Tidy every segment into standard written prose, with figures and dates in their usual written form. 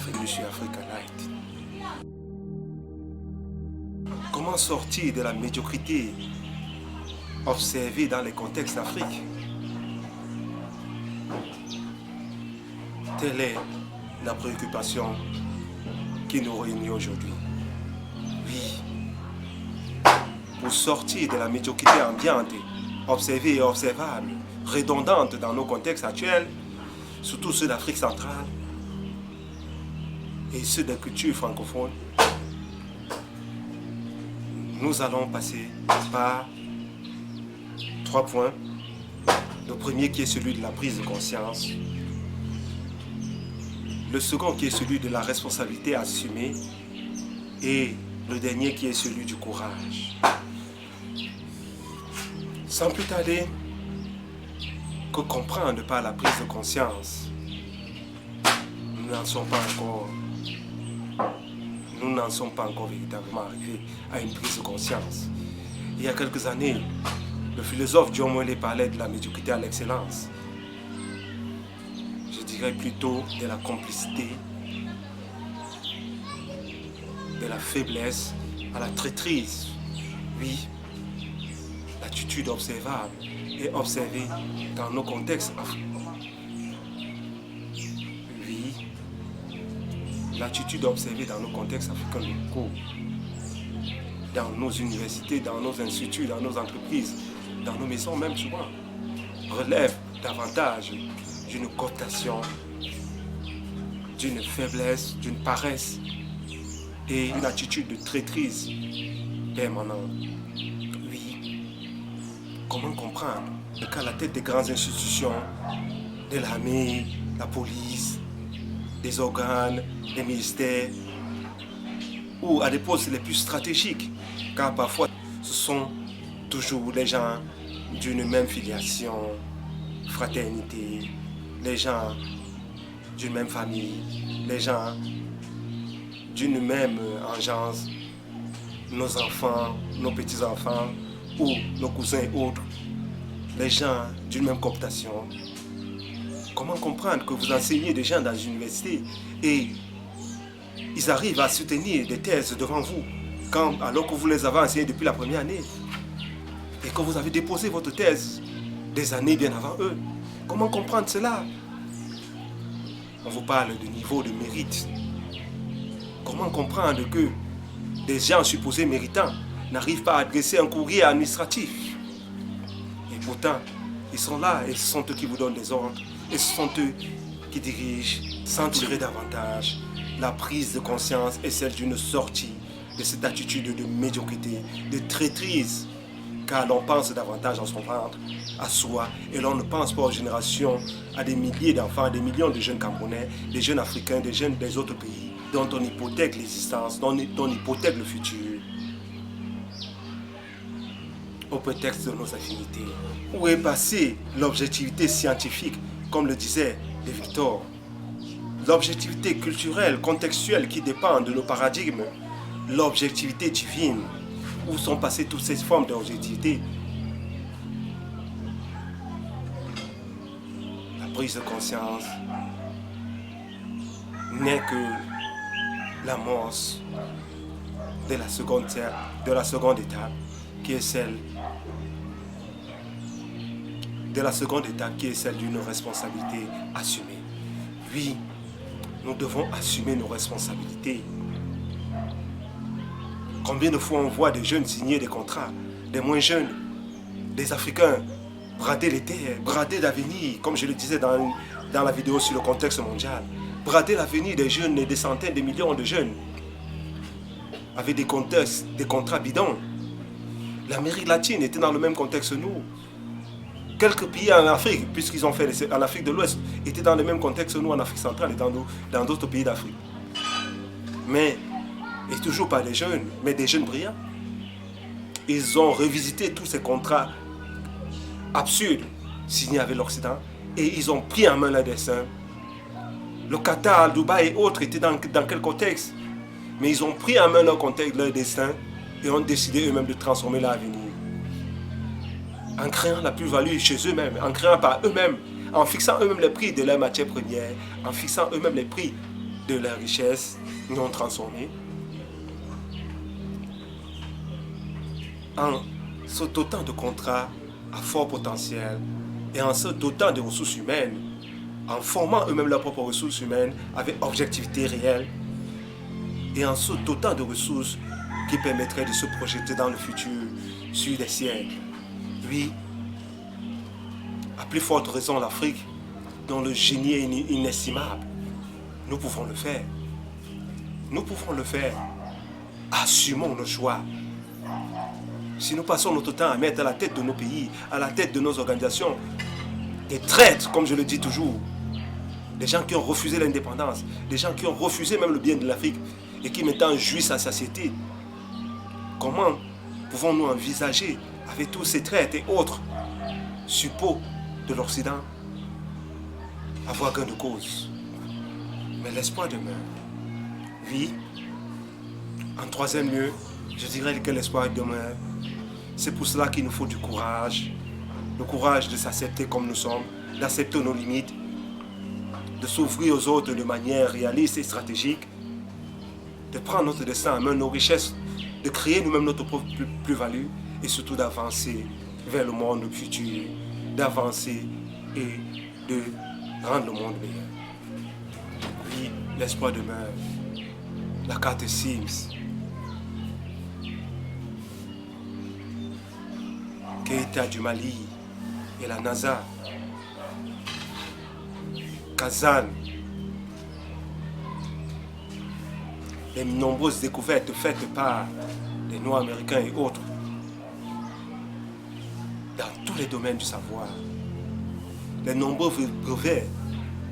Bienvenue sur Africa Light. Comment sortir de la médiocrité observée dans les contextes d'Afrique? Telle est la préoccupation qui nous réunit aujourd'hui. Oui, pour sortir de la médiocrité ambiante, observée et observable, redondante dans nos contextes actuels, surtout ceux d'Afrique centrale et ceux des cultures francophones, nous allons passer par 3 points. Le premier qui est celui de la prise de conscience. Le second qui est celui de la responsabilité assumée. Et le dernier qui est celui du courage. Sans plus tarder, que comprendre par la prise de conscience, nous n'en sommes pas encore véritablement arrivés à une prise de conscience. Il y a quelques années, le philosophe John Moyle parlait de la médiocrité à l'excellence. Je dirais plutôt de la complicité, de la faiblesse à la traîtrise. Oui, l'attitude observable et observée dans nos contextes africains. Oui, l'attitude observée dans nos contextes africains locaux, dans nos universités, dans nos instituts, dans nos entreprises, dans nos maisons même souvent, relève davantage d'une cooptation, d'une faiblesse, d'une paresse et une attitude de traîtrise permanente. Oui, comment comprendre qu'à la tête des grandes institutions, de l'armée, la police, des organes, des ministères, ou à des postes les plus stratégiques, car parfois ce sont toujours les gens d'une même filiation, fraternité, les gens d'une même famille, les gens d'une même engeance, nos enfants, nos petits-enfants ou nos cousins et autres, les gens d'une même cooptation. Comment comprendre que vous enseignez des gens dans une université et ils arrivent à soutenir des thèses devant vous, alors que vous les avez enseignées depuis la première année et que vous avez déposé votre thèse des années bien avant eux? Comment comprendre cela? On vous parle de niveau de mérite. Comment comprendre que des gens supposés méritants n'arrivent pas à adresser un courrier administratif? Et pourtant, ils sont là et ce sont eux qui vous donnent des ordres et ce sont eux qui dirigent sans tirer davantage. La prise de conscience est celle d'une sortie de cette attitude de médiocrité, de traîtrise, car l'on pense davantage en son ventre, à soi, et l'on ne pense pas aux générations, à des milliers d'enfants, à des millions de jeunes Camerounais, des jeunes Africains, des jeunes des autres pays, dont on hypothèque l'existence, dont on hypothèque le futur, au prétexte de nos affinités. Où est passée l'objectivité scientifique, comme le disait De Victor? L'objectivité culturelle, contextuelle qui dépend de nos paradigmes, l'objectivité divine. Où sont passées toutes ces formes d'objectivité? La prise de conscience n'est que l'amorce de la seconde étape, qui est celle d'une responsabilité assumée. Oui, nous devons assumer nos responsabilités. Combien de fois on voit des jeunes signer des contrats, des moins jeunes, des Africains brader les terres, brader l'avenir, comme je le disais dans la vidéo sur le contexte mondial, brader l'avenir des jeunes et des centaines de millions de jeunes, avec des contrats bidons. L'Amérique latine était dans le même contexte que nous. Quelques pays en Afrique, puisqu'ils ont fait en Afrique de l'Ouest, étaient dans le même contexte que nous en Afrique centrale et dans d'autres pays d'Afrique. Mais, et toujours pas des jeunes, mais des jeunes brillants. Ils ont revisité tous ces contrats absurdes signés avec l'Occident et ils ont pris en main leur destin. Le Qatar, Dubaï et autres étaient dans quel contexte? Mais ils ont pris en main leur destin et ont décidé eux-mêmes de transformer leur avenir. En créant la plus-value chez eux-mêmes, en créant par eux-mêmes, en fixant eux-mêmes les prix de leurs matières premières, en fixant eux-mêmes les prix de leurs richesses non transformées, en se dotant de contrats à fort potentiel et en se dotant de ressources humaines, en formant eux-mêmes leurs propres ressources humaines avec objectivité réelle et en se dotant de ressources qui permettraient de se projeter dans le futur sur des siècles. Oui, à plus forte raison l'Afrique, dont le génie est inestimable. Nous pouvons le faire. Nous pouvons le faire. Assumons nos choix. Si nous passons notre temps à mettre à la tête de nos pays, à la tête de nos organisations, des traîtres, comme je le dis toujours, des gens qui ont refusé l'indépendance, des gens qui ont refusé même le bien de l'Afrique et qui maintenant jouissent à sa satiété, comment pouvons-nous envisager, avec tous ces traîtres et autres suppôts de l'Occident, avoir gain de cause? Mais l'espoir demeure. Oui, en troisième lieu, je dirais que l'espoir demeure. C'est pour cela qu'il nous faut du courage. Le courage de s'accepter comme nous sommes, d'accepter nos limites, de s'ouvrir aux autres de manière réaliste et stratégique, de prendre notre destin en main, nos richesses, de créer nous-mêmes notre propre plus-value et surtout d'avancer vers le monde futur, d'avancer et de rendre le monde meilleur. Oui, l'espoir demeure. La carte Sims. Keïta du Mali et la NASA. Kazan. Les nombreuses découvertes faites par les Noirs américains et autres dans tous les domaines du savoir. Les nombreux brevets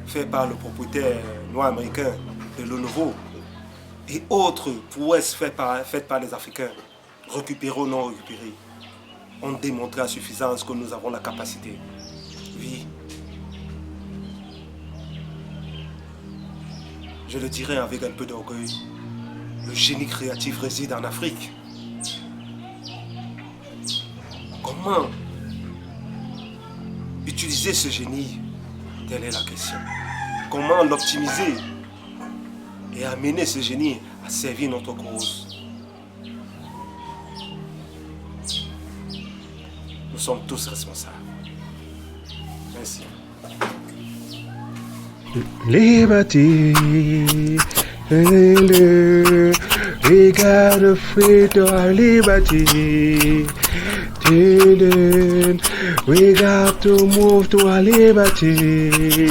faits par le propriétaire noir américain de Lenovo et autres prouesses faites par les Africains, récupérés ou non récupérés, ont démontré à suffisance que nous avons la capacité. Oui. Je le dirais avec un peu d'orgueil, le génie créatif réside en Afrique. Comment utiliser ce génie? Telle est la question. Comment l'optimiser et amener ce génie à servir notre cause? Nous sommes tous responsables. Merci. Liberty, we gotta free to our liberty. We got to move to our liberty.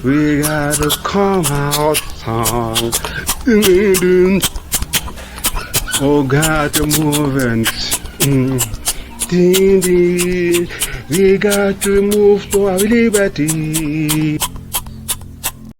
We gotta come out strong. Oh God, the movement. We got to move to our liberty.